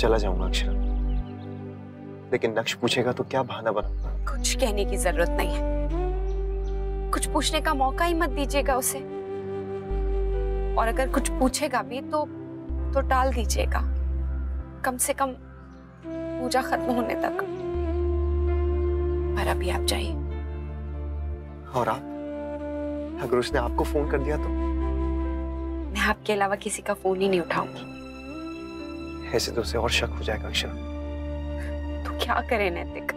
चला जाऊंगा अक्षरा, लेकिन नक्श पूछेगा तो क्या बहाना बनाऊंगा? कुछ कहने की जरूरत नहीं है, कुछ पूछने का मौका ही मत दीजिएगा उसे, और अगर कुछ पूछेगा भी तो टाल दीजिएगा, कम से कम पूजा खत्म होने तक। पर अभी आप जाइए। और आप, अगर उसने आपको फोन कर दिया तो? मैं आपके अलावा किसी का फोन ही नहीं उठाऊंगी। ऐसे तो उसे और शक हो जाएगा अक्षरा। तो क्या करे नैतिक,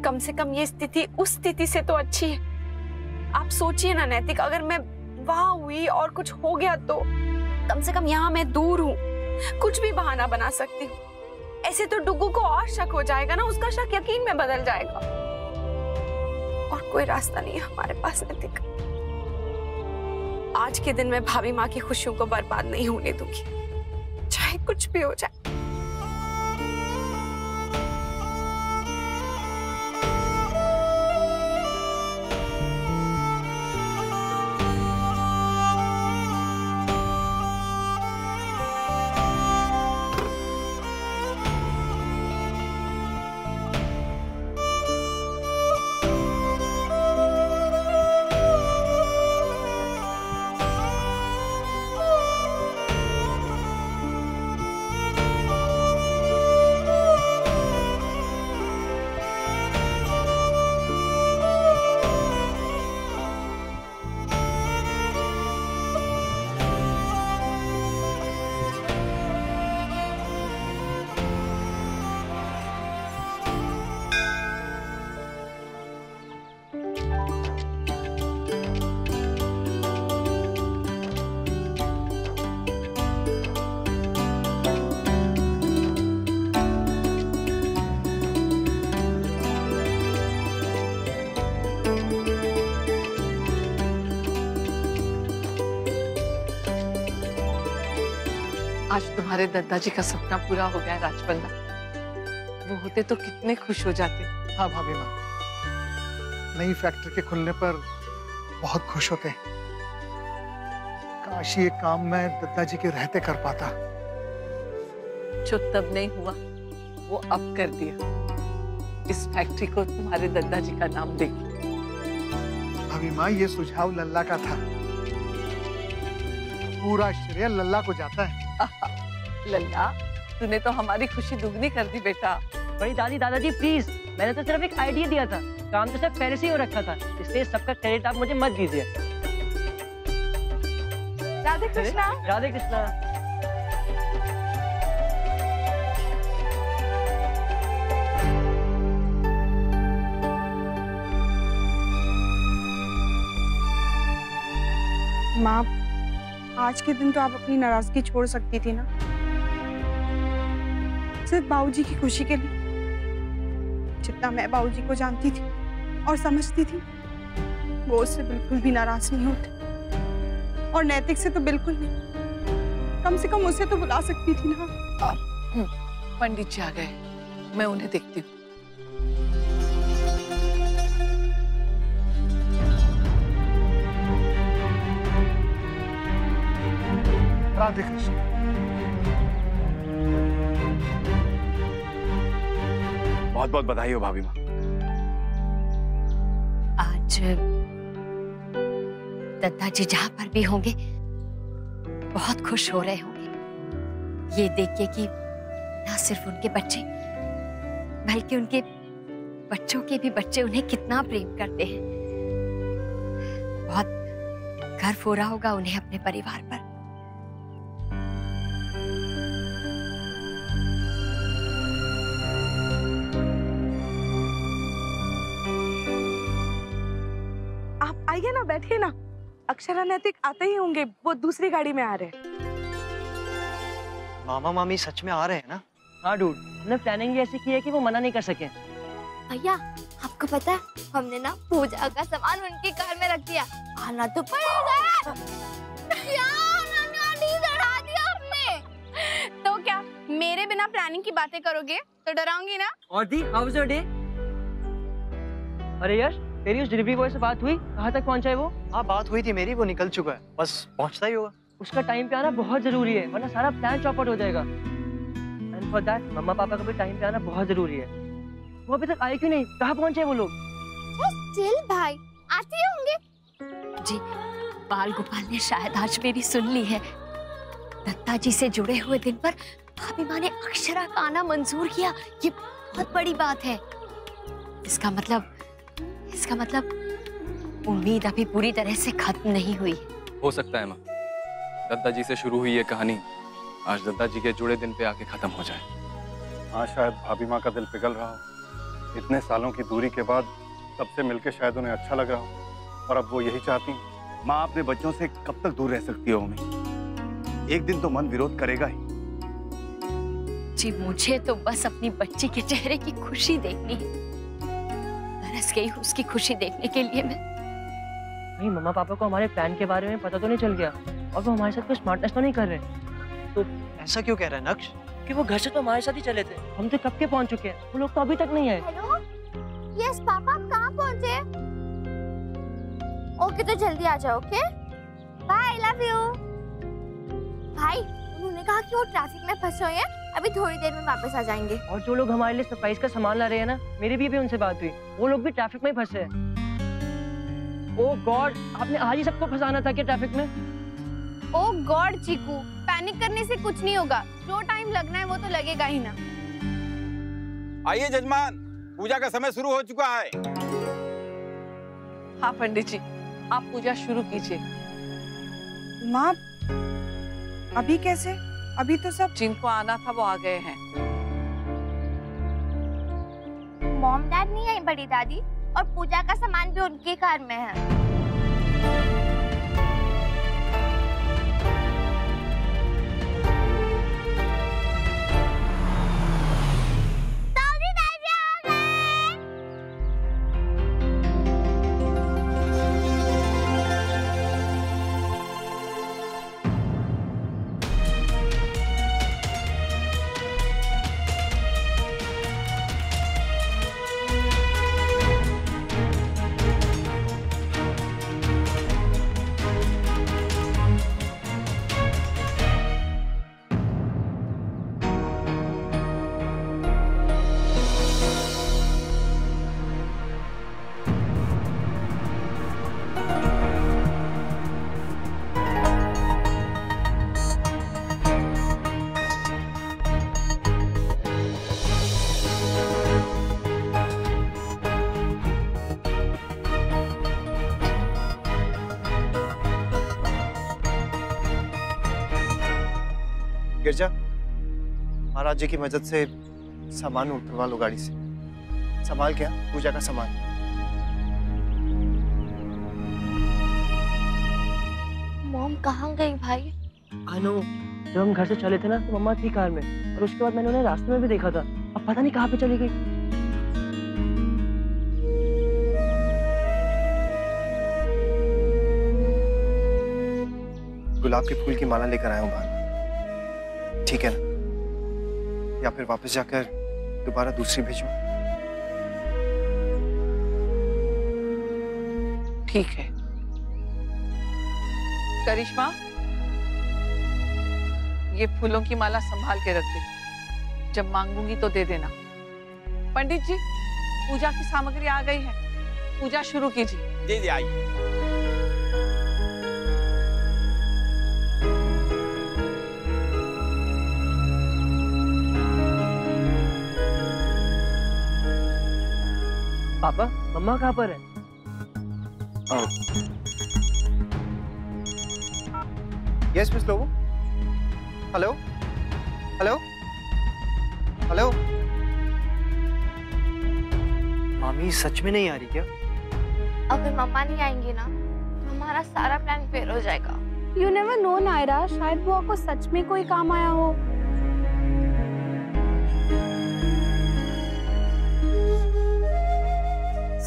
कम से कम ये स्थिति उस स्थिति से तो अच्छी है। आप सोचिए ना नैतिक, अगर मैं वहां हुई और कुछ हो गया तो कम से कम यहाँ मैं दूर हूँ, कुछ भी बहाना बना सकती हूँ। ऐसे तो डुगू को और शक हो जाएगा ना, उसका शक यकीन में बदल जाएगा। और कोई रास्ता नहीं है हमारे पास नैतिक। आज के दिन मैं भाभी माँ की खुशियों को बर्बाद नहीं होने दूंगी, चाहे कुछ भी हो जाए। आज तुम्हारे दादाजी का सपना पूरा हो गया राजपल्ला। वो होते तो कितने खुश हो जाते। हाँ भाभी माँ, नई फैक्ट्री के खुलने पर बहुत खुश होते हैं। काश ये काम मैं दादाजी के रहते कर पाता। जो तब नहीं हुआ वो अब कर दिया। इस फैक्ट्री को तुम्हारे दादाजी का नाम देगी। भाभी माँ, ये सुझाव लल्ला का था, पूरा श्रेय लल्ला को जाता है। लल्ला, तूने तो हमारी खुशी दुगनी कर दी बेटा। बड़ी दादी दादाजी प्लीज, मैंने तो सिर्फ एक आइडिया दिया था, काम तो सिर्फ पहले से ही हो रखा था, इसलिए सबका क्रेडिट आप मुझे मत दीजिए। राधे कृष्णा। राधे कृष्णा। माँ, आज के दिन तो आप अपनी नाराजगी छोड़ सकती थी ना, सिर्फ बाबूजी की खुशी के लिए। जितना मैं बाबूजी को जानती थी और समझती थी, वो उससे बिल्कुल भी नाराज नहीं होते, और नैतिक से तो बिल्कुल नहीं। कम से कम उसे तो बुला सकती थी ना। पंडित जी आ गए, मैं उन्हें देखती हूँ। राधे कृष्ण। बहुत बहुत बधाई हो भाभी माँ। आज दादाजी जहां पर भी होंगे बहुत खुश हो रहे होंगे, ये देख के कि ना सिर्फ उनके बच्चे बल्कि उनके बच्चों के भी बच्चे उन्हें कितना प्रेम करते हैं। बहुत गर्व हो रहा होगा उन्हें अपने परिवार पर। आइए ना, बैठिए ना। अक्षरा नैतिक आते ही होंगे, वो दूसरी गाड़ी में आ रहे हैं। मामा मामी सच में आ रहे हैं ना? हाँ डूड, हमने प्लानिंग ही ऐसी की है कि वो मना नहीं कर सके। भैया, आपको पता है हमने ना पूजा का सामान उनकी कार में रख दिया, आना तो पड़ेगा। डरा दिया हमने। तो क्या मेरे बिना प्लानिंग की बातें करोगे तो डराऊंगी ना? और दी, हाउ वाज योर डे? अरे यश, तेरी उस डिलीवरी बॉय से बात हुई? कहाँ तक पहुँचा है वो? हाँ बात हुई थी मेरी, वो निकल चुका है, बस पहुँचता ही होगा। उसका टाइम पे आना बहुत जरूरी है, वरना सारा प्लान चौपट हो जाएगा। एंड फॉर दैट मम्मा पापा का भी टाइम पे आना बहुत जरूरी है। वो अभी तक आए क्यों नहीं? कहाँ पहुंचे वो लोग? चिल भाई, आते ही होंगे। जी, बाल गोपाल ने शायद आज मेरी सुन ली है। दत्ता जी से जुड़े हुए दिन पर भाभी माँ ने अक्षरा का आना मंजूर किया, ये बहुत बड़ी बात है। इसका मतलब उम्मीद अभी पूरी तरह से खत्म नहीं हुई है। हो सकता है माँ, दत्ता जी से शुरू हुई ये कहानी आज दत्ता जी के जुड़े दिन पे आके खत्म हो जाए। हाँ, शायद भाभी माँ का दिल पिघल रहा हो। इतने सालों की दूरी के बाद सबसे मिलके शायद उन्हें अच्छा लग रहा हो और अब वो यही चाहती हैं। माँ अपने बच्चों से कब तक दूर रह सकती है उम्मी? एक दिन तो मन विरोध करेगा ही। जी, मुझे तो बस अपनी बच्ची के चेहरे की खुशी देखनी है। तरस गई हूँ उसकी खुशी देखने के लिए मैं। नहीं, मम्मा पापा को हमारे प्लान के बारे में पता तो नहीं चल गया और वो हमारे साथ कोई स्मार्टनेस तो नहीं कर रहे? तो ऐसा क्यों कह रहा है नक्श? कि वो घर से तो हमारे साथ ही चले थे, हम तो कब के पहुंच चुके हैं, वो लोग तो अभी तक नहीं आए। हेलो, यस पापा, आप कहाँ पहुँचे? ओके, तो जल्दी आ जाओ। Okay, bye, love you. भाई, उन्होंने कहा कि वो ट्रैफिक में फंसे हुए हैं, अभी थोड़ी देर में वापस आ जाएंगे। और जो लोग हमारे लिए सरप्राइज का सामान ला रहे हैं ना, मेरी भी उनसे बात हुई, वो लोग भी ट्रैफिक में ही फंसे हैं। ओह गॉड, आपने आज ही सबको फंसाना था क्या ट्रैफिक में? ओह गॉड चीकू, पैनिक करने से कुछ नहीं होगा, जो टाइम लगना है वो तो लगेगा ही ना। आइए जजमान, पूजा का समय शुरू हो चुका है। हाँ पंडित जी, आप पूजा शुरू कीजिए। माँ, अभी कैसे? अभी तो सब जिनको आना था वो आ गए हैं। मॉम डैड नहीं आई, बड़ी दादी, और पूजा का सामान भी उनके कार में है। गिरजा, महाराज जी की मदद से सामान उठवा लो गाड़ी से। संभाल क्या? पूजा का सामान। मॉम कहाँ गई भाई? अनु, जब हम घर से चले थे ना तो मम्मा थी कार में, और उसके बाद मैंने उन्हें रास्ते में भी देखा था। अब पता नहीं कहाँ पे चली गई। गुलाब के फूल की माला लेकर आया हूँ बाहर, ठीक है ना? या फिर वापस जाकर दोबारा दूसरी भेजूं? ठीक है। करिश्मा, ये फूलों की माला संभाल के रख दे, जब मांगूंगी तो दे देना। पंडित जी, पूजा की सामग्री आ गई है, पूजा शुरू कीजिए। जी जी, आइए। पापा, मम्मा कहाँ पर है? यस मिस लोगो। Hello hello hello. मामी सच में नहीं आ रही क्या? अगर मम्मा नहीं आएंगी ना तो हमारा सारा प्लान फेल हो जाएगा। यू नेवर नो नायरा, शायद बुआ को सच में कोई काम आया हो।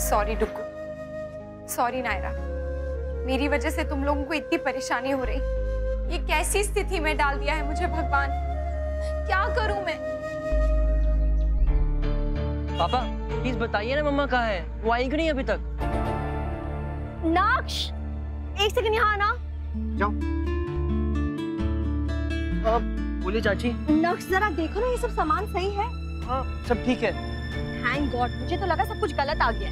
सॉरी डुक्कू, सॉरी नायरा, मेरी वजह से तुम लोगों को इतनी परेशानी हो रही। ये कैसी स्थिति में डाल दिया है मुझे भगवान, क्या करूं मैं? पापा प्लीज बताइए ना मम्मा कहाँ है, वो आई क्यों नहीं अभी तक? नक्श, एक सेकंड यहाँ आना। जाओ। बोलिए चाची। नक्श जरा देखो ना, ये सब सामान सही है? हाँ सब ठीक है। थैंक गॉड, मुझे तो लगा सब कुछ गलत आ गया।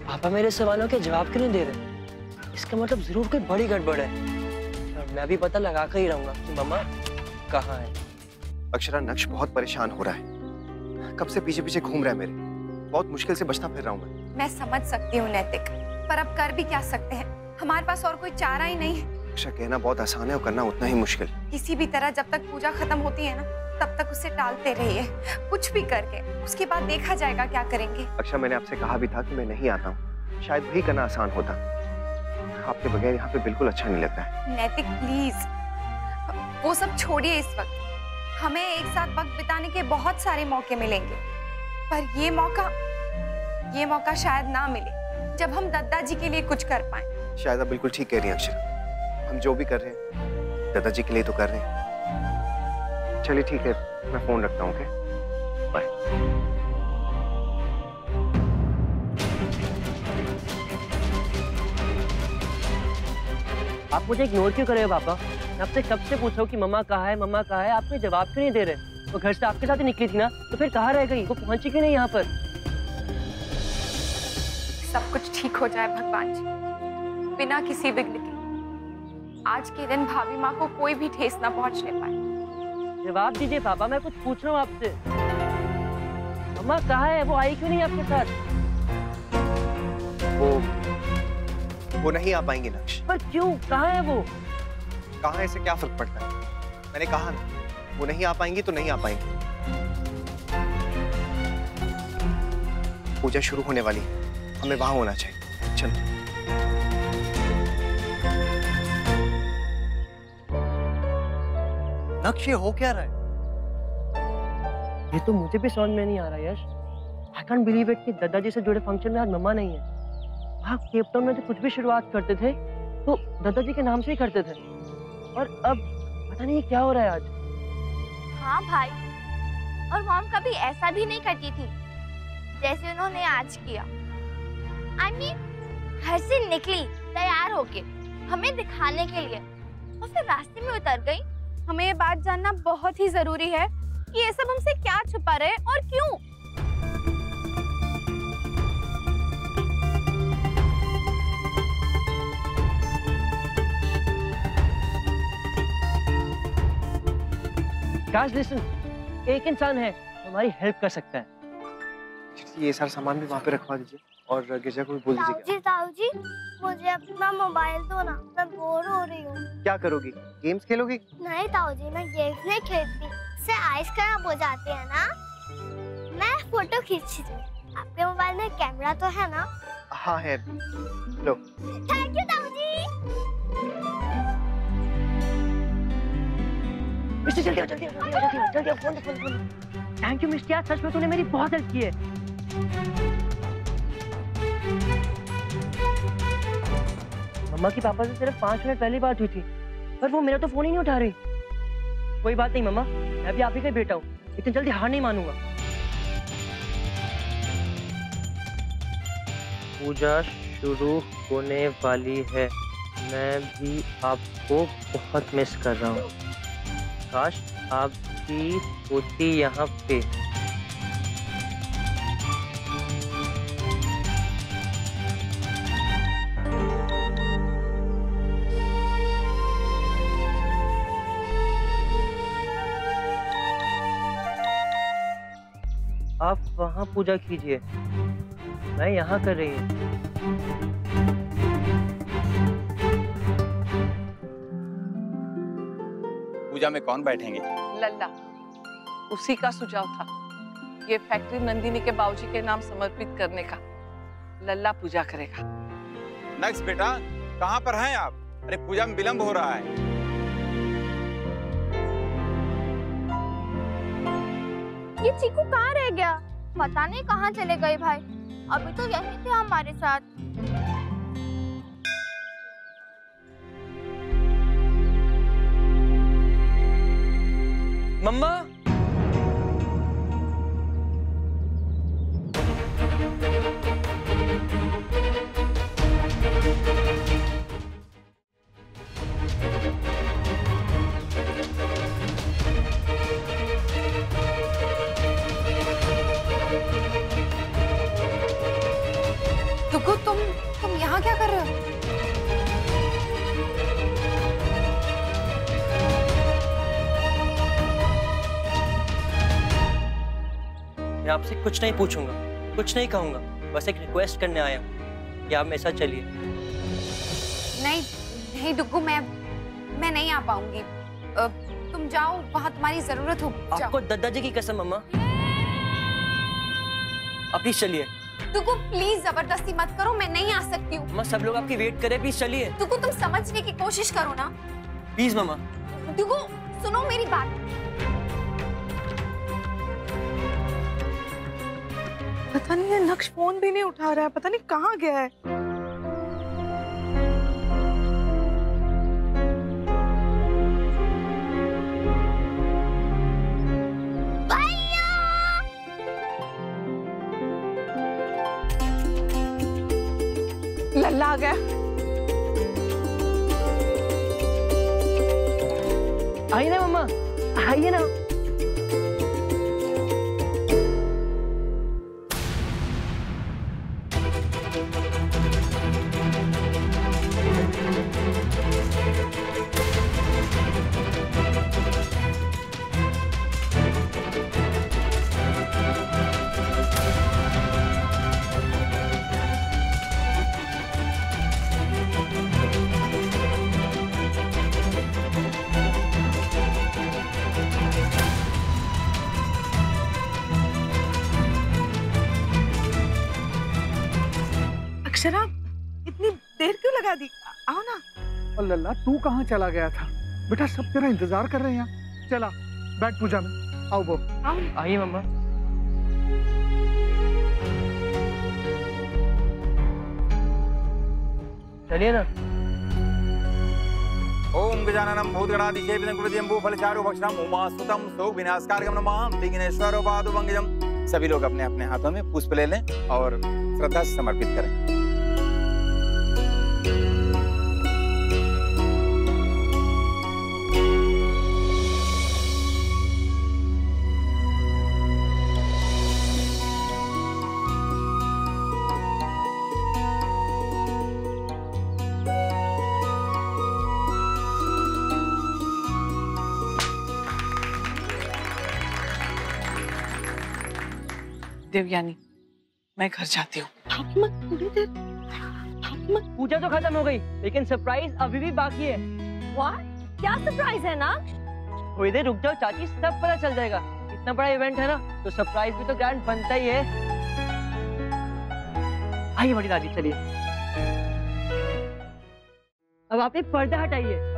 पापा मेरे सवालों के जवाब क्यों नहीं दे रहे? इसका मतलब जरूर कोई बड़ी गड़बड़ है। और मैं भी पता लगा कर ही रहूंगा कि मम्मा कहाँ है। अक्षरा, नक्श बहुत परेशान हो रहा है, कब से पीछे पीछे घूम रहा है मेरे। बहुत मुश्किल से बचता फिर रहा हूँ मैं समझ सकती हूँ नैतिक, पर अब कर भी क्या सकते हैं, हमारे पास और कोई चारा ही नहीं है। अक्षरा, कहना बहुत आसान है और करना उतना ही मुश्किल। किसी भी तरह जब तक पूजा खत्म होती है ना, तब तक उसे टालते रहिए, कुछ भी करके। उसके बाद देखा जाएगा क्या करेंगे। अक्षरा, मैंने आपसे कहा भी था कि मैं नहीं आता हूँ, शायद वही करना आसान होता। आपके बगैर यहाँ पे बिल्कुल अच्छा नहीं लगता है। नैतिक प्लीज, वो सब छोड़िए इस वक्त। हमें एक साथ वक्त बिताने के बहुत सारे मौके मिलेंगे, पर ये मौका शायद ना मिले जब हम दद्दा जी के लिए कुछ कर पाए। शायद आप बिल्कुल ठीक कह रही हैं अक्षरा, हम जो भी कर रहे हैं दादाजी के लिए तो कर रहे हैं। चलिए ठीक है, मैं फोन रखता हूँ। Okay, bye. आप मुझे इग्नोर क्यों कर रहे हो पापा? मैं आपसे कब से पूछ रहा हूँ कि मम्मा कहाँ है, मम्मा कहाँ है, आप कोई जवाब क्यों नहीं दे रहे? वो घर से आपके साथ ही निकली थी ना, तो फिर कहाँ रह गई? वो पहुंची क्यों नहीं यहाँ पर? सब कुछ ठीक हो जाए भगवान जी, बिना किसी विघ्न के। आज के दिन भाभी माँ को कोई भी ठेस ना पहुंचने पाए। जवाब दीजिए पापा, मैं कुछ पूछ रहा हूँ आपसे। मम्मा कहाँ है? वो आई क्यों नहीं आपके साथ? वो नहीं आ पाएंगे नक्श। पर क्यों? कहाँ है वो? कहाँ है, इससे क्या फर्क पड़ता है? मैंने कहा ना, वो नहीं आ पाएंगी तो नहीं आ पाएंगी। पूजा शुरू होने वाली है, हमें वहां होना चाहिए। चलो। नक्श, ये हो क्या रहा है? ये तो मुझे भी समझ में नहीं आ रहा यश। आई कांट बिलीव इट कि दादाजी से जुड़े फंक्शन में आज मम्मा नहीं है। वहाँ केप टाउन में तो कुछ भी शुरुआत करते थे तो दादाजी के नाम से ही करते थे, और अब पता नहीं क्या हो रहा है आज। हाँ भाई, और मॉम कभी ऐसा भी नहीं करती थी जैसे उन्होंने आज किया। I mean, घर से निकली तैयार होके हमें दिखाने के लिए, और फिर रास्ते में उतर गई। हमें ये बात जानना बहुत ही जरूरी है कि ये सब हमसे क्या छुपा रहे और क्यों। गाइस लिसन, एक इंसान है हमारी हेल्प कर सकता है। ये सारा सामान भी वहाँ पे रखवा दीजिए और गिरजा को भी बोल दीजिए। ताऊ जी, मुझे अपना मोबाइल दो ना, मैं बोर हो रही हूँ। क्या करोगी? गेम्स खेलोगी? नहीं ताऊ जी, मैं गेम्स नहीं खेलती, इससे आइस खराब हो जाते हैं ना। मैं फोटो खींचती हूँ। आपके मोबाइल में कैमरा तो है ना? हाँ है, लो। थैंक यू ताऊ जी। मिस्टर जल्दी फोन। थैंक यू मिस्टर, सच में तूने मेरी बहुत हेल्प की है। मम्मा की पापा से सिर्फ 5 मिनट पहले बात हुई थी, पर वो मेरा तो फोन ही नहीं उठा रही। कोई बात नहीं मम्मा, मैं भी आप ही का बेटा हूँ, इतनी जल्दी हार नहीं मानूंगा। पूजा शुरू होने वाली है, मैं भी आपको बहुत मिस कर रहा हूँ। काश आप भी होती यहाँ पे। आप वहाँ पूजा कीजिए, मैं यहाँ कर रही हूँ। पूजा में कौन बैठेंगे? लल्ला, उसी का सुझाव था ये फैक्ट्री नंदिनी के बाबूजी के नाम समर्पित करने का। लल्ला पूजा करेगा। नक्श बेटा, कहाँ पर हैं आप? अरे पूजा में विलंब हो रहा है। ये चीकू कहाँ रह गया? पता नहीं कहाँ चले गए भाई, अभी तो यहीं थे हमारे साथ। मम्मा, दुगु तुम यहाँ क्या कर रहे हो? मैं आपसे कुछ नहीं पूछूंगा, कुछ नहीं कहूंगा, बस एक रिक्वेस्ट करने आया हूँ कि आप मेरे साथ चलिए। नहीं नहीं दुगु, मैं नहीं आ पाऊंगी। तुम जाओ, वहां तुम्हारी जरूरत होगी। आपको दादाजी की कसम अम्मा, आप प्लीज चलिए। दुगु प्लीज जबरदस्ती मत करो, मैं नहीं आ सकती हूँ। अम्मा सब लोग आपकी वेट करे, प्लीज चलिए। दुगु तुम समझने की कोशिश करो ना। प्लीज मम्मा। दुगु सुनो मेरी बात। पता नहीं, ये नक्श फोन भी नहीं उठा रहा है, पता नहीं कहाँ गया है। लल्ला आ गया। आइए ना मम्मा, आइए ना। अक्षरा, इतनी देर क्यों लगा दी? आओ ना। और लल्ला तू कहाँ चला गया था? बेटा सब तेरा इंतजार कर रहे हैं यहाँ। चला बैठ पूजा में। आओ वो। आइए मम्मा। चलिए ना। ओम गजाननम भूतगणाधिसेवितं कृत्यम्बु फलचारु भक्षणम उमास्तुतं शोक विनाशकारकं नमामि विघ्नेश्वरो पादुभंगजं। सभी लोग अपने अपने हाथों में पुष्प ले लें और श्रद्धा से समर्पित करें। देवयानी, मैं घर जाती हूँ। पूजा तो खत्म हो गई, लेकिन सरप्राइज अभी भी बाकी है। What? क्या सरप्राइज है ना? थोड़ी देर रुक जाओ चाची, सब पता चल जाएगा। इतना बड़ा इवेंट है ना, तो सरप्राइज भी तो ग्रैंड बनता ही है। आइए बड़ी दादी, चलिए। अब आप एक पर्दा हटाइए।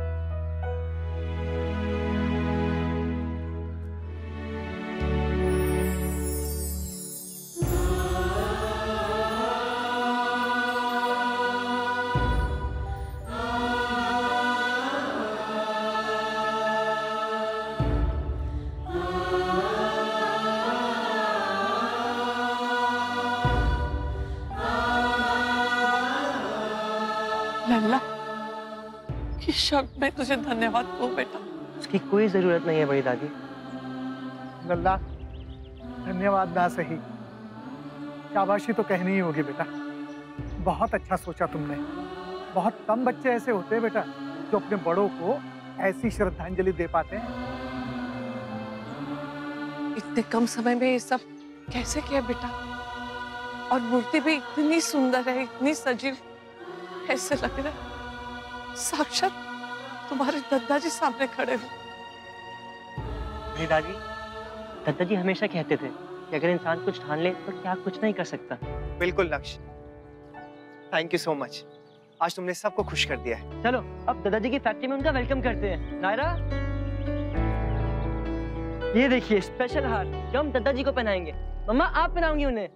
लल्ला, किस शब्द में तुझे धन्यवाद दो बेटा? उसकी कोई जरूरत नहीं है बड़ी दादी। लल्ला धन्यवाद ना सही, शाबाशी तो कहनी ही होगी बेटा। बहुत अच्छा सोचा तुमने। बहुत कम बच्चे ऐसे होते हैं बेटा जो अपने बड़ों को ऐसी श्रद्धांजलि दे पाते हैं। इतने कम समय में ये सब कैसे किया बेटा? और मूर्ति भी इतनी सुंदर है, इतनी सजीव, ऐसे लग रहा है साक्षात तुम्हारे दादाजी सामने खड़े हो। मेरी दादी, दादाजी हमेशा कहते थे कि अगर इंसान कुछ ठान ले तो क्या कुछ नहीं कर सकता। बिल्कुल लक्ष्य, थैंक यू सो मच। आज तुमने सबको खुश कर दिया है। चलो अब दादाजी की फैक्ट्री में उनका वेलकम करते हैं। नायरा, ये देखिए स्पेशल हार जो हम दादाजी को पहनाएंगे। मम्मा आप पहनाऊंगी उन्हें।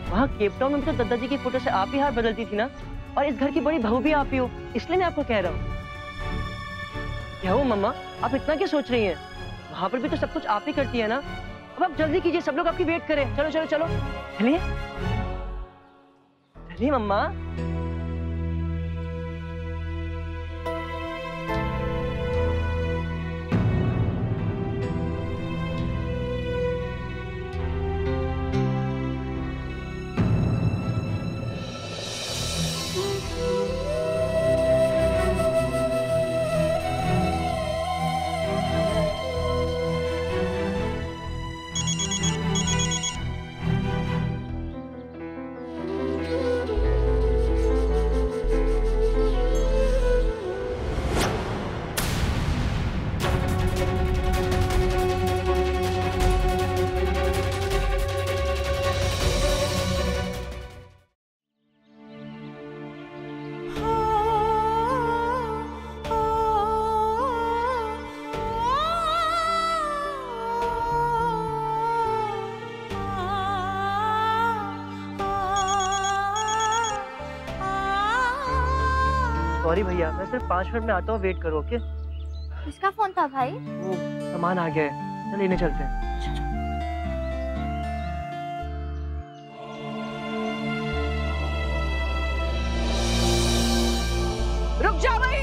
वहाँ केप टाउन में तो दादाजी की फोटो से आप ही हार बदलती थी ना, और इस घर की बड़ी बहू भी आप ही हो, इसलिए मैं आपको कह रहा हूँ। क्या हो मम्मा, आप इतना क्या सोच रही हैं? वहाँ पर भी तो सब कुछ आप ही करती है ना। अब आप जल्दी कीजिए, सब लोग आपकी वेट करें। चलो चलो चलो, चलिए चलिए मम्मा। सॉरी भैया, मैं सिर्फ 5 मिनट में आता हूँ, वेट करो। ओके? किसका फोन था भाई? वो सामान आ गया है, चल लेने चलते हैं। रुक जा भाई।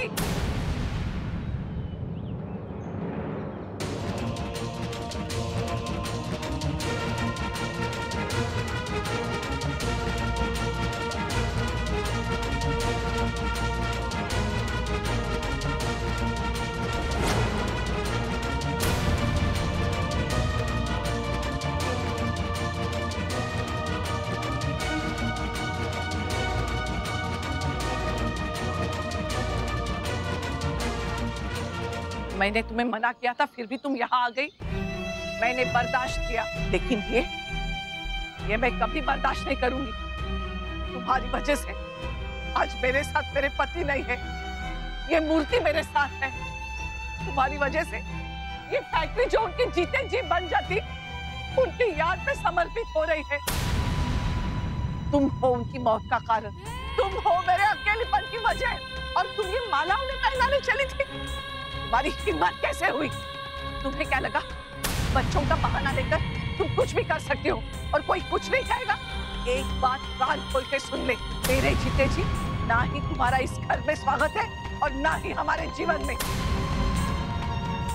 मैंने तुम्हें मना किया था, फिर भी तुम यहाँ आ गई। मैंने बर्दाश्त किया, लेकिन ये मैं कभी बर्दाश्त नहीं करूंगी। तुम्हारी वजह से आज मेरे साथ मेरे पति नहीं है, ये मूर्ति मेरे साथ है। तुम्हारी वजह से ये फैक्ट्री जो उनके जीते जी बन जाती, उनकी याद में समर्पित हो रही है। तुम हो उनकी मौत का कारण, तुम हो मेरे अकेलेपन की वजह, और तुम ये माला उन्हें पहनाने चली थी। तुम्हारी हिम्मत कैसे हुई? तुम्हें क्या लगा बच्चों का बहाना लेकर तुम कुछ भी कर सकती हो और कोई कुछ नहीं कहेगा? एक बात कान खोल के सुन ले, मेरे जीते जी ना ही तुम्हारा इस घर में स्वागत है और ना ही हमारे जीवन में।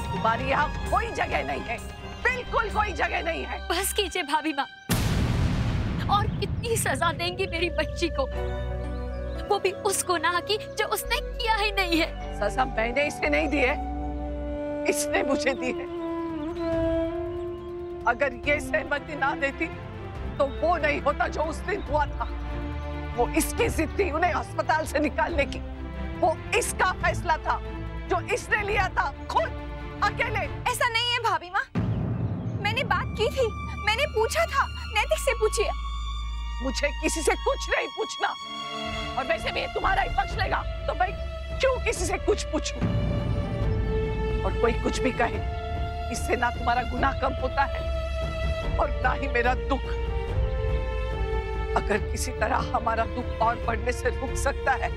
तुम्हारी यहाँ कोई जगह नहीं है, बिल्कुल कोई जगह नहीं है। बस कीजिए भाभी माँ, और कितनी सजा देंगी मेरी बच्ची को, वो भी उस गुनाह की जो उसने किया ही नहीं है। सजा मैंने इसे नहीं दी है, इसने मुझे दी है। अगर ये सहमति ना देती तो वो नहीं होता जो उस दिन हुआ था। वो इसकी जिद थी उन्हें अस्पताल से निकालने की, वो इसका फैसला था जो इसने लिया था खुद अकेले। ऐसा नहीं है भाभी माँ, मैंने बात की थी, मैंने पूछा था। नैतिक से पूछिए। मुझे किसी से कुछ नहीं पूछना, और वैसे भी ये तुम्हारा ही पक्ष लेगा तो मैं क्यों किसी से कुछ पूछूं? और कोई कुछ भी कहे, इससे ना तुम्हारा गुनाह कम होता है और ना ही मेरा दुख। अगर किसी तरह हमारा दुख और बढ़ने से रुक सकता है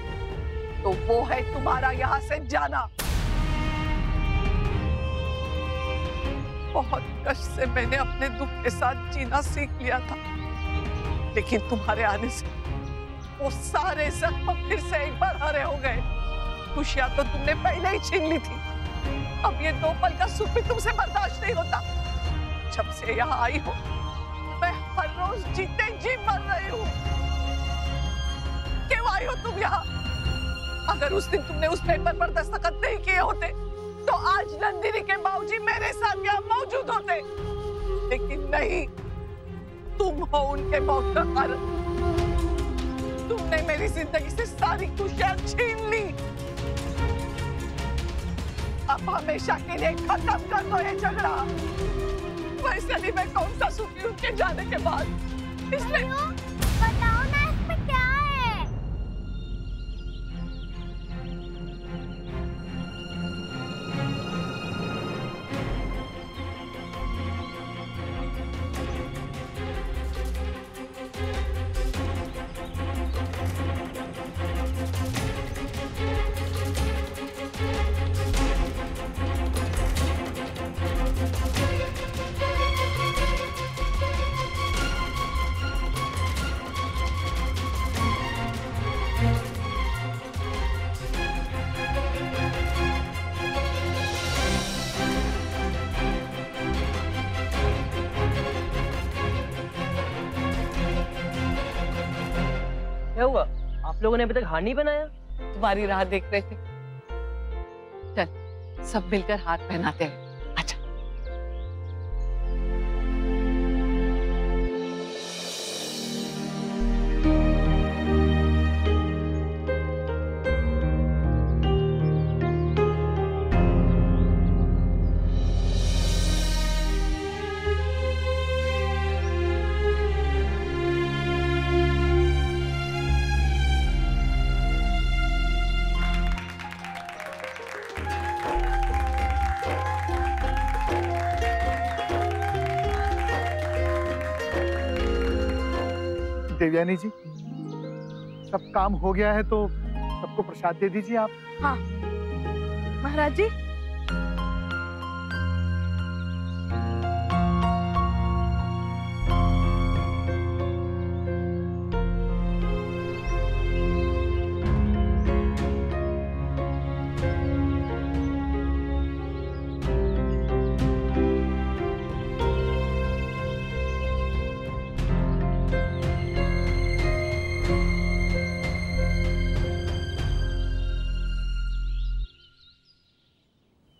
तो वो है तुम्हारा यहाँ से जाना। बहुत कष्ट से मैंने अपने दुख के साथ जीना सीख लिया था, लेकिन तुम्हारे आने से वो सारे जख्म फिर से एक बार हरे हो गए। खुशियां तो तुमने पहले ही छीन ली थी, अब ये 2 पल का सुख भी तुमसे बर्दाश्त नहीं होता। जब से यहाँ आई हो मैं हर रोज जीते जी मर रही हूँ। क्यों आई हो तुम यहाँ? अगर उस दिन तुमने उस पेपर पर दस्तखत नहीं किए होते तो आज नंदिनी के बाबूजी मेरे साथ यहाँ मौजूद होते, लेकिन नहीं, तुम हो उनके मौत का कारण। तुमने मेरी जिंदगी से सारी खुशियां छीन ली। अब हमेशा के लिए खत्म कर दो ये झगड़ा। वैसे भी मैं कौन सा सुखी उनके जाने के बाद, इसलिए बताओ ना इसमें क्या है? क्या हुआ? आप लोगों ने अभी तक हार नहीं बनाया? तुम्हारी राह देख रहे थे। चल सब मिलकर हाथ पहनाते हैं। अच्छा। देवयानी जी, सब काम हो गया है तो सब सबको प्रसाद दे दीजिए आप। हाँ महाराज जी।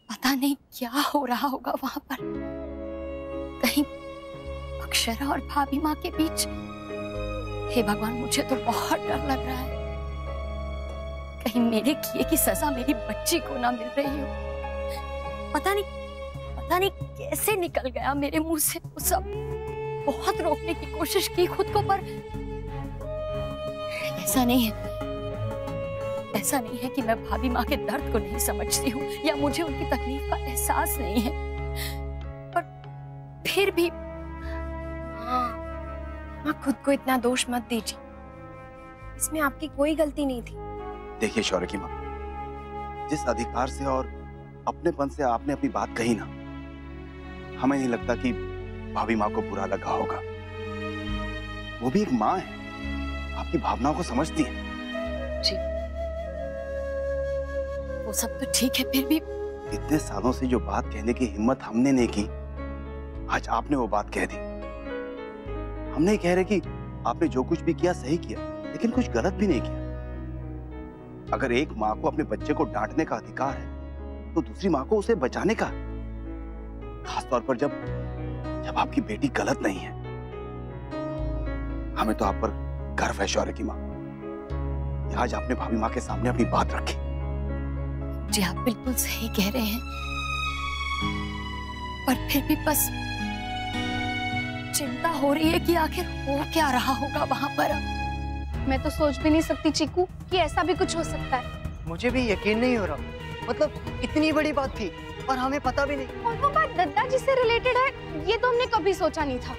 पता नहीं क्या हो रहा होगा वहां पर। कहीं अक्षरा और भाभी माँ के बीच। हे भगवान, मुझे तो बहुत डर लग रहा है। कहीं मेरे किए की सजा मेरी बच्ची को ना मिल रही हो। पता नहीं कैसे निकल गया मेरे मुंह से वो सब। बहुत रोकने की कोशिश की खुद को, पर ऐसा नहीं है कि मैं भाभी माँ के दर्द को नहीं समझती हूँ या मुझे उनकी तकलीफ का एहसास नहीं है, पर फिर भी माँ खुद को इतना दोष मत दीजिए, इसमें आपकी कोई गलती नहीं थी। देखिए शौर्य की माँ, जिस अधिकार से और अपनेपन से आपने अपनी बात कही ना, हमें नहीं लगता कि भाभी माँ को बुरा लगा होगा। वो भी एक माँ है, आपकी भावनाओं को समझती है। जी, वो सब तो ठीक है, फिर भी इतने सालों से जो बात कहने की हिम्मत हमने नहीं की, आज आपने वो बात कह दी। हम नहीं कह रहे कि आपने जो कुछ भी किया सही किया, लेकिन कुछ गलत भी नहीं किया। अगर एक माँ को अपने बच्चे को डांटने का अधिकार है, तो दूसरी माँ को उसे बचाने का, खासतौर पर जब आपकी बेटी गलत नहीं है। हमें तो आप पर गर्व है शौर्य की माँ। आज आपने भाभी माँ के सामने अपनी बात रखी। जी, आप बिल्कुल सही कह रहे हैं, पर फिर भी बस चिंता हो रही है कि आखिर हो क्या रहा होगा वहां पर। मैं तो सोच भी नहीं सकती चीकू कि ऐसा भी कुछ हो सकता है। मुझे भी यकीन नहीं हो रहा, मतलब इतनी बड़ी बात थी और हमें पता भी नहीं। और वो बात दद्दा जी से रिलेटेड है, ये तो हमने कभी सोचा नहीं था।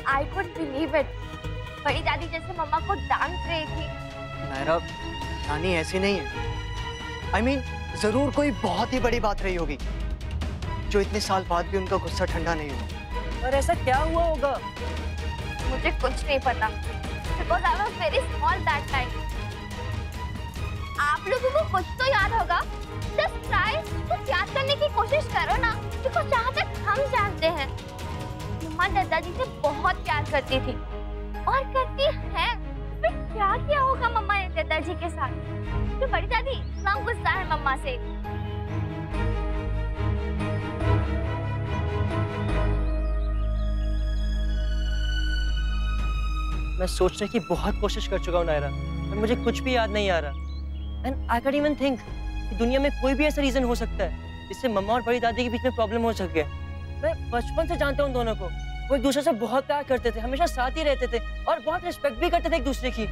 I could believe it. बड़ी दादी जैसे मम्मा को डांट रही थी। नायरा, नानी ऐसी नहीं है। I mean, जरूर कोई बहुत ही बड़ी बात रही होगी, जो इतने साल बाद भी उनका गुस्सा ठंडा नहीं हुआ। और ऐसा क्या हुआ होगा? मुझे कुछ नहीं पता, because I was very small that time. आप लोगों को कुछ तो याद होगा, just try कुछ याद करने की कोशिश करो ना, because जहाँ तक हम जानते हैं, मम्मा दादाजी से बहुत प्यार करती थी और करती है। फिर क्या किया होगा मम्मा ने दादाजी के साथ? तो बड़ी दादी इतना गुस्सा है मम्मा से। मैं सोचने की बहुत कोशिश कर चुका हूँ नायरा, पर मुझे कुछ भी याद नहीं आ रहा। And I can even think कि दुनिया में कोई भी ऐसा रीजन हो सकता है जिससे मम्मा और बड़ी दादी के बीच में प्रॉब्लम हो सके। मैं बचपन से जानता हूँ दोनों को, वो एक दूसरे से बहुत प्यार करते थे, हमेशा साथ ही रहते थे और बहुत रिस्पेक्ट भी करते थे एक दूसरे की।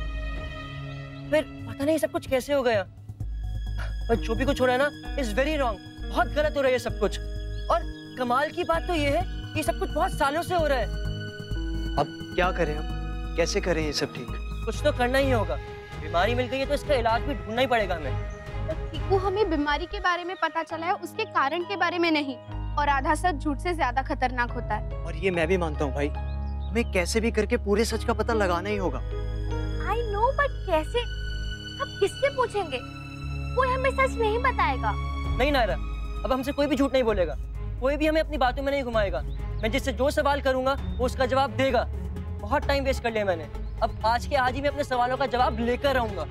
फिर पता नहीं सब कुछ कैसे हो गया, पर जो भी कुछ हो रहा है ना, इज वेरी रॉन्ग, बहुत गलत हो रहा है सब कुछ। और कमाल की बात तो ये है कि सब कुछ बहुत सालों से हो रहा है। अब क्या करें, हम कैसे करें ये सब ठीक? कुछ तो करना ही होगा। बीमारी मिल गई है तो इसका इलाज भी ढूंढना ही पड़ेगा हमें। टीकू, हमें बीमारी के बारे में पता चला है, उसके कारण के बारे में नहीं। और आधा सच झूठ से ज्यादा खतरनाक होता है। और ये मैं भी मानता हूँ भाई, हमें कैसे भी करके पूरे सच का पता लगाना ही होगा। I know, but कैसे? अब किससे पूछेंगे? कोई हमें सच नहीं बताएगा। नहीं नायरा, अब हमसे कोई भी झूठ नहीं बोलेगा, कोई भी हमें अपनी बातों में नहीं घुमाएगा। मैं जिससे जो सवाल करूंगा वो उसका जवाब देगा। बहुत टाइम वेस्ट कर लिया मैंने, अब आज के आज ही मैं अपने सवालों का जवाब लेकर आऊंगा।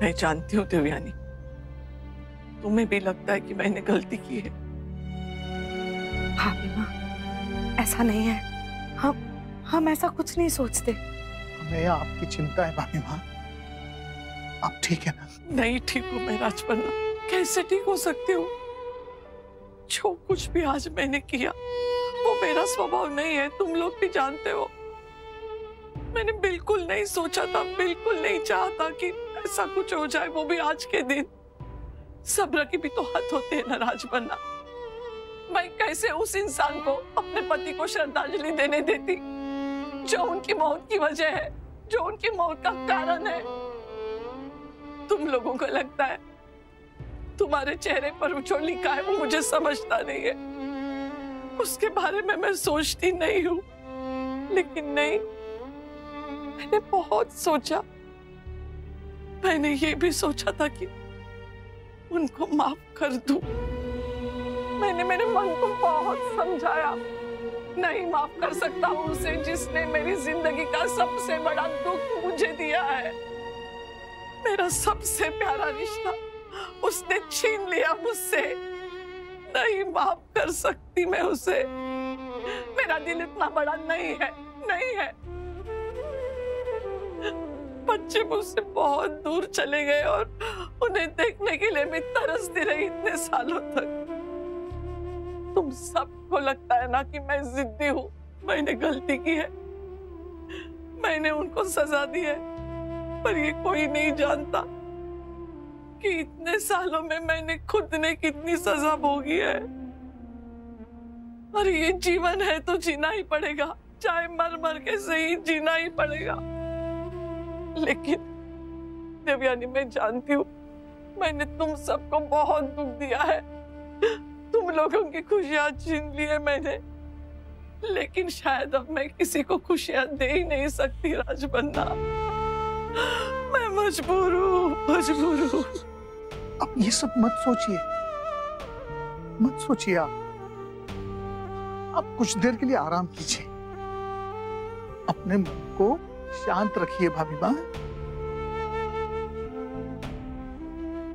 मैं जानती हूँ देवयानी, तुम्हें भी लगता है कि मैंने गलती की है। भाभी माँ, ऐसा नहीं है, हम ऐसा कुछ नहीं सोचते। हमें आपकी चिंता है भाभी माँ। आप ठीक है ना? नहीं ठीक हूँ मैं राजपन्ना, कैसे ठीक हो सकती हूँ? जो कुछ भी आज मैंने किया वो मेरा स्वभाव नहीं है, तुम लोग भी जानते हो। मैंने बिल्कुल नहीं सोचा था, बिल्कुल नहीं चाहता कि ऐसा कुछ हो जाए, वो भी आज के दिन। सब्र की भी तो हद होती है ना राजपन्ना। मैं कैसे उस इंसान को, अपने पति को श्रद्धांजलि देने देती जो उनकी मौत की वजह है, जो उनकी मौत का कारण है। तुम लोगों को लगता है तुम्हारे चेहरे पर जो लिखा है वो मुझे समझता नहीं है, उसके बारे में मैं सोचती नहीं हूँ। लेकिन नहीं, मैंने बहुत सोचा। मैंने ये भी सोचा था कि उनको माफ कर दूं। मैंने मेरे मन को बहुत समझाया, नहीं माफ कर सकता हूँ उसे जिसने मेरी जिंदगी का सबसे बड़ा दुख मुझे दिया है। मेरा सबसे प्यारा रिश्ता उसने छीन लिया मुझसे। नहीं माफ कर सकती मैं उसे, मेरा दिल इतना बड़ा नहीं है, नहीं है। बच्चे मुझसे बहुत दूर चले गए और उन्हें देखने के लिए मैं तरसती रही इतने सालों तक। तुम सबको लगता है ना कि मैं जिद्दी हूँ, मैंने गलती की है, मैंने उनको सजा दी है, पर ये कोई नहीं जानता कि इतने सालों में मैंने खुद ने कितनी सजा भोगी है। और ये जीवन है तो जीना ही पड़ेगा, चाहे मर मर के सही जीना ही पड़ेगा। लेकिन देवयानी, मैं जानती हूँ मैंने तुम सबको बहुत दुख दिया है, तुम लोगों की खुशियां छीन ली है मैंने, लेकिन शायद अब मैं किसी को खुशियां दे ही नहीं सकती राजपन्ना। मैं मजबूर हूँ। अब ये सब मत सोचिए, मत सोचिए। आप कुछ देर के लिए आराम कीजिए, अपने मन को शांत रखिए भाभी माँ।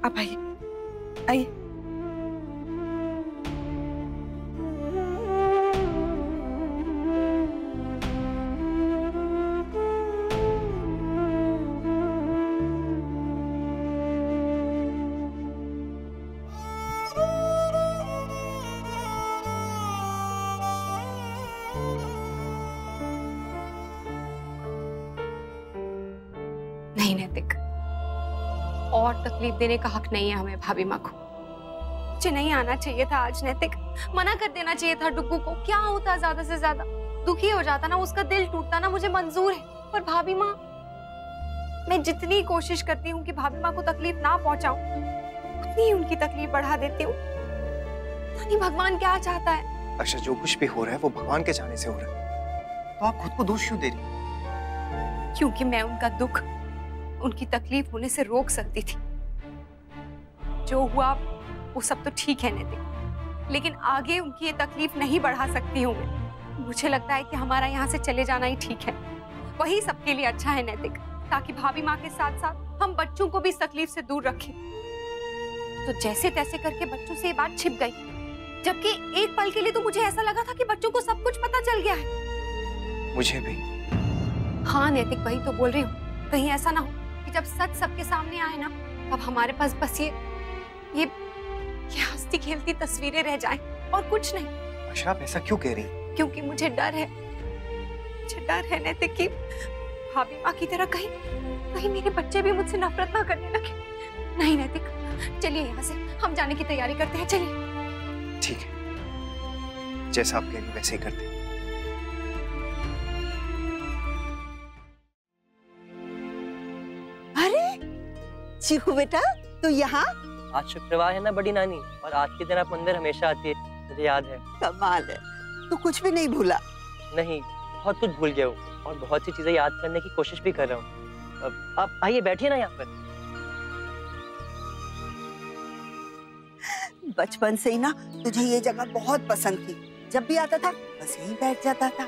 अब आइए, आइए। नहीं नैतिक, और तकलीफ देने का हक नहीं है हमें भाभी माँ को। मुझे नहीं आना चाहिए था आज नैतिक, मना कर देना चाहिए था डुग्गू को। क्या होता ज्यादा से ज्यादा, दुखी हो जाता ना, उसका दिल टूटता ना, मुझे मंजूर है। पर भाभी माँ, मैं जितनी कोशिश करती हूँ कि भाभी माँ को तकलीफ ना पहुंचाऊं, उतनी उनकी तकलीफ बढ़ा देती हूँ। नहीं भगवान क्या चाहता है? अच्छा, जो कुछ भी हो रहा है वो भगवान के जाने से हो रहा है, तो आप खुद को दोष क्यों दे रही? क्योंकि मैं उनका दुख, उनकी तकलीफ होने से रोक सकती थी। जो हुआ वो सब तो ठीक है नैतिक, लेकिन आगे उनकी ये तकलीफ नहीं बढ़ा सकती हूँ मैं। मुझे लगता है कि हमारा यहाँ से चले जाना ही ठीक है, वही सबके लिए अच्छा है नैतिक, ताकि भाभी माँ के साथ साथ हम बच्चों को भी इस तकलीफ से दूर रखें। तो जैसे तैसे करके बच्चों से ये बात छिप गई, जबकि एक पल के लिए तो मुझे ऐसा लगा था कि बच्चों को सब कुछ पता चल गया है। मुझे भी। हाँ नैतिक, वही तो बोल रही हूँ। कहीं ऐसा ना हो कि जब सच सबके सामने आए ना, तब हमारे पास बस ये हंसती खेलती तस्वीरें रह जाएं और कुछ नहीं। अच्छा, आप ऐसा क्यों कह रही? क्योंकि मुझे डर है नैतिक कि भाभी माँ की तरह कहीं मेरे बच्चे भी मुझसे नफरत ना करने लगे। नहीं नैतिक, चलिए यहाँ से हम जाने की तैयारी करते हैं, चलिए। ठीक है, जैसा आप कह रही वैसे ही करते हैं। चीकू बेटा, तू यहाँ? आज शुक्रवार है ना बड़ी नानी, और आज के दिन आप मंदिर हमेशा आती है, मुझे याद है। कमाल है, तू कुछ भी नहीं भूला? नहीं, बहुत कुछ भूल गया हूँ और बहुत सी चीजें याद करने की कोशिश भी कर रहा हूँ। आप आइए, बैठिए ना यहाँ पर। बचपन से ही ना तुझे ये जगह बहुत पसंद थी, जब भी आता था बस यहीं बैठ जाता था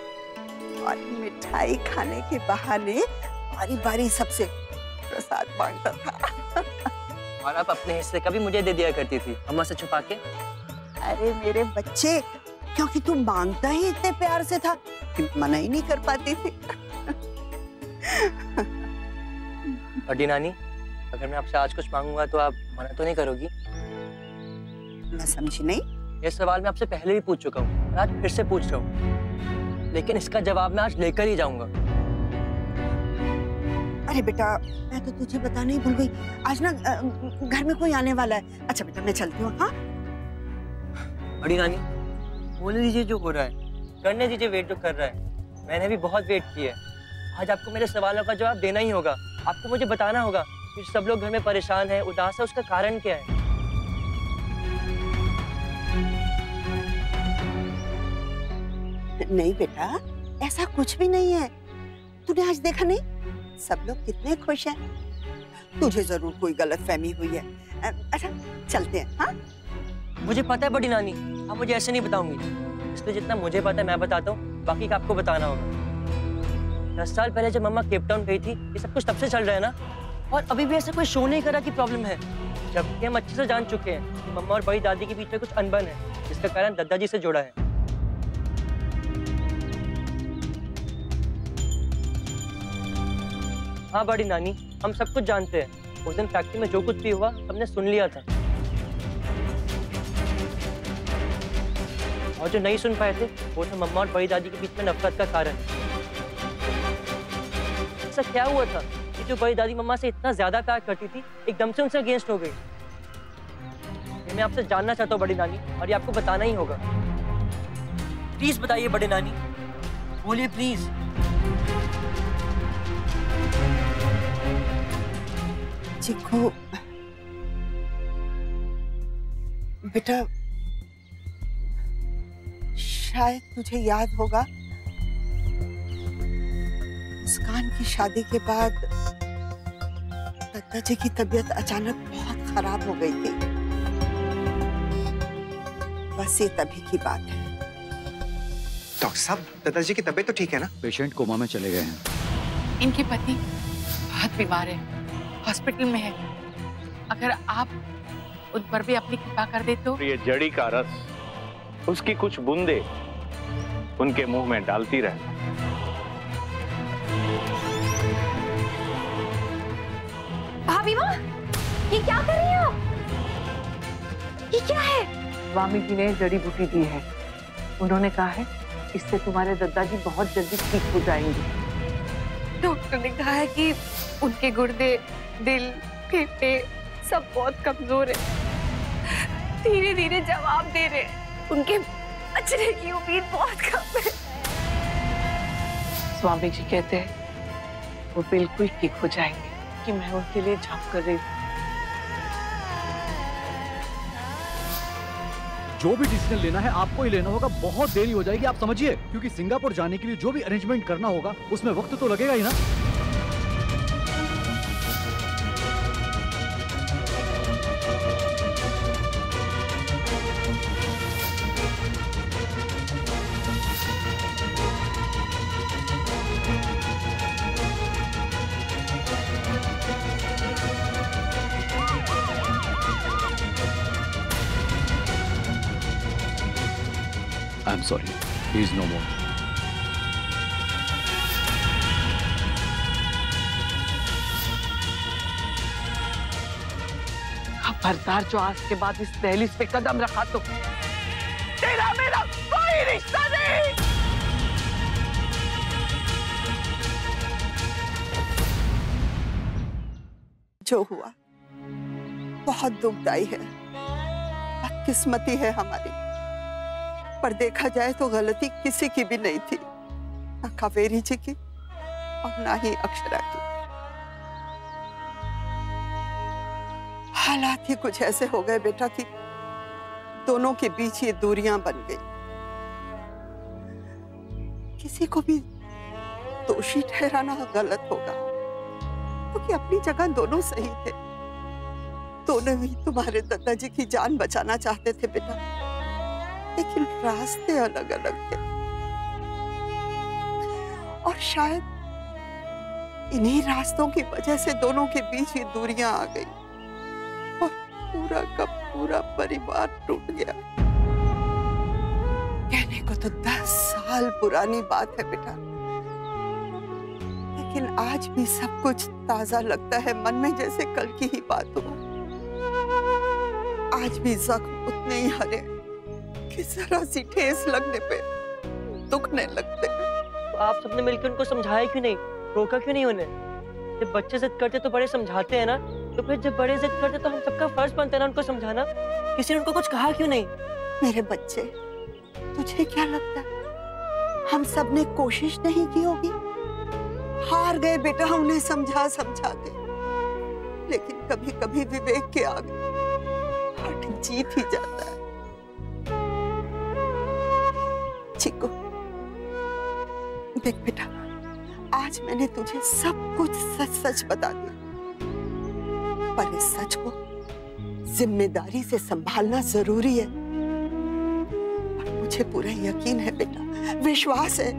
और मिठाई खाने के बहाने बारी बारी सबसे प्रसाद मांगता था। और आप अपने हिस्से का भी मुझे दे दिया करती थी, अम्मा से छुपा के। अरे मेरे बच्चे, क्योंकि तू मांगता ही इतने प्यार से था कि मना ही नहीं कर पाती थी। बड़ी नानी, अगर मैं आपसे आज कुछ मांगूंगा तो आप मना तो नहीं करोगी? मैं समझी नहीं। ये सवाल मैं आपसे पहले भी पूछ चुका हूँ और आज फिर से पूछ रहा हूँ, लेकिन इसका जवाब मैं आज लेकर ही जाऊंगा। अरे बेटा, मैं तो तुझे बताना ही भूल गई, आज ना घर में कोई आने वाला है। अच्छा बेटा, मैं चलती हूँ। हाँ बड़ी नानी, बोल दीजिए जो हो रहा है, करने दीजिए वेट जो कर रहा है। मैंने भी बहुत वेट किया है। आज आपको मेरे सवालों का जवाब देना ही होगा। आपको मुझे बताना होगा कि सब लोग घर में परेशान हैं, उदास है, उसका कारण क्या है। नहीं बेटा, ऐसा कुछ भी नहीं है। तूने आज देखा नहीं, सब लोग कितने खुश हैं। तुझे जरूर कोई गलतफहमी हुई है। अच्छा चलते हैं। हाँ मुझे पता है बड़ी नानी, आप मुझे ऐसे नहीं बताऊंगी, इसलिए जितना मुझे पता है मैं बताता हूँ, बाकी का आपको बताना होगा। 10 साल पहले जब मम्मा केप टाउन गई थी, ये सब कुछ तब से चल रहा है ना, और अभी भी ऐसा कोई शो नहीं करा कि प्रॉब्लम है, जबकि हम अच्छे से जान चुके हैं कि मम्मा और बड़ी दादी के बीच में कुछ अनबन है, जिसका कारण दादाजी से जुड़ा है। हाँ बड़ी नानी, हम सब कुछ जानते हैं। उस दिन फैक्ट्री में जो कुछ भी हुआ हमने सुन लिया था, और जो नहीं सुन पाए थे वो था मम्मा और बड़ी दादी के बीच में नफरत का कारण। ऐसा क्या हुआ था कि जो बड़ी दादी मम्मा से इतना ज्यादा प्यार करती थी, एकदम से उनसे अगेंस्ट हो गई? ये मैं आपसे जानना चाहता हूँ बड़ी नानी, और ये आपको बताना ही होगा। प्लीज बताइए बड़ी नानी, बोलिए प्लीज। चिक्कू बेटा, शायद तुझे याद होगा, मुस्कान की शादी के बाद दादाजी की तबीयत अचानक बहुत खराब हो गई थी। बस ये तभी की बात है। डॉक्टर साहब, दादाजी की तबीयत तो ठीक है ना? पेशेंट कोमा में चले गए हैं। इनके पति बहुत बीमार है, हॉस्पिटल में है। अगर आप उन पर भी अपनी कृपा कर दे तो। ये जड़ी का रस, उसकी कुछ बूंदे उनके मुंह में डालती रहे। भाभी माँ, ये क्या कर रही हो? ये क्या है? स्वामी जी ने जड़ी बूटी दी है। उन्होंने कहा है इससे तुम्हारे दादाजी बहुत जल्दी ठीक हो जाएंगे। डॉक्टर ने कहा है कि उनके गुर्दे, दिल, फेफड़े सब बहुत कमजोर है, धीरे धीरे जवाब दे रहे हैं। उनके बचने की उम्मीद बहुत कम है। स्वामी जी कहते हैं वो बिल्कुल ठीक हो जाएंगे, कि मैं उनके लिए जप कर रही हूँ। जो भी डिसीजन लेना है आपको ही लेना होगा, बहुत देरी हो जाएगी आप समझिए, क्योंकि सिंगापुर जाने के लिए जो भी अरेंजमेंट करना होगा उसमें वक्त तो लगेगा ही ना। I'm sorry. He is no more. खबरदार जो आज के बाद इस दहलीज पे कदम रखा तो तेरा मेरा कोई रिश्ता नहीं। जो हुआ बहुत दुखदाई है, बदकिस्मती है हमारी, पर देखा जाए तो गलती किसी की भी नहीं थी, ना कावेरी जी की और ना ही अक्षरा की। हालात ही कुछ ऐसे हो गए बेटा कि दोनों के बीच ये दूरियां बन गई। किसी को भी दोषी ठहराना गलत होगा, क्योंकि अपनी जगह दोनों सही थे। दोनों ही तुम्हारे दादाजी की जान बचाना चाहते थे बेटा, लेकिन रास्ते अलग अलग थे। और शायद इन्हीं रास्तों की वजह से दोनों के बीच ये दूरियां आ गई और पूरा का पूरा परिवार टूट गया। कहने को तो 10 साल पुरानी बात है बेटा, लेकिन आज भी सब कुछ ताजा लगता है मन में, जैसे कल की ही बात हो। आज भी जख्म उतने ही हरे कि जरा सी ठेस लगने पे दुखने लगते हैं। तो आप सबने मिलकर उनको समझाया क्यों नहीं, रोका क्यों नहीं उन्हें? जब बच्चे जिद करते तो बड़े समझाते हैं ना, तो फिर जब बड़े जिद करते तो हम सबका फर्ज बनता है ना उनको समझाना। किसी ने उनको कुछ कहा क्यों नहीं? मेरे बच्चे, तुझे क्या लगता है हम सब ने कोशिश नहीं की होगी? हार गए बेटा उन्हें समझा समझा के, लेकिन कभी कभी विवेक के आगे हट जीत ही जाता है। चिको, देख बेटा, आज मैंने तुझे सब कुछ सच सच बता दिया, पर इस सच को जिम्मेदारी से संभालना जरूरी है। और मुझे पूरा यकीन है बेटा, विश्वास है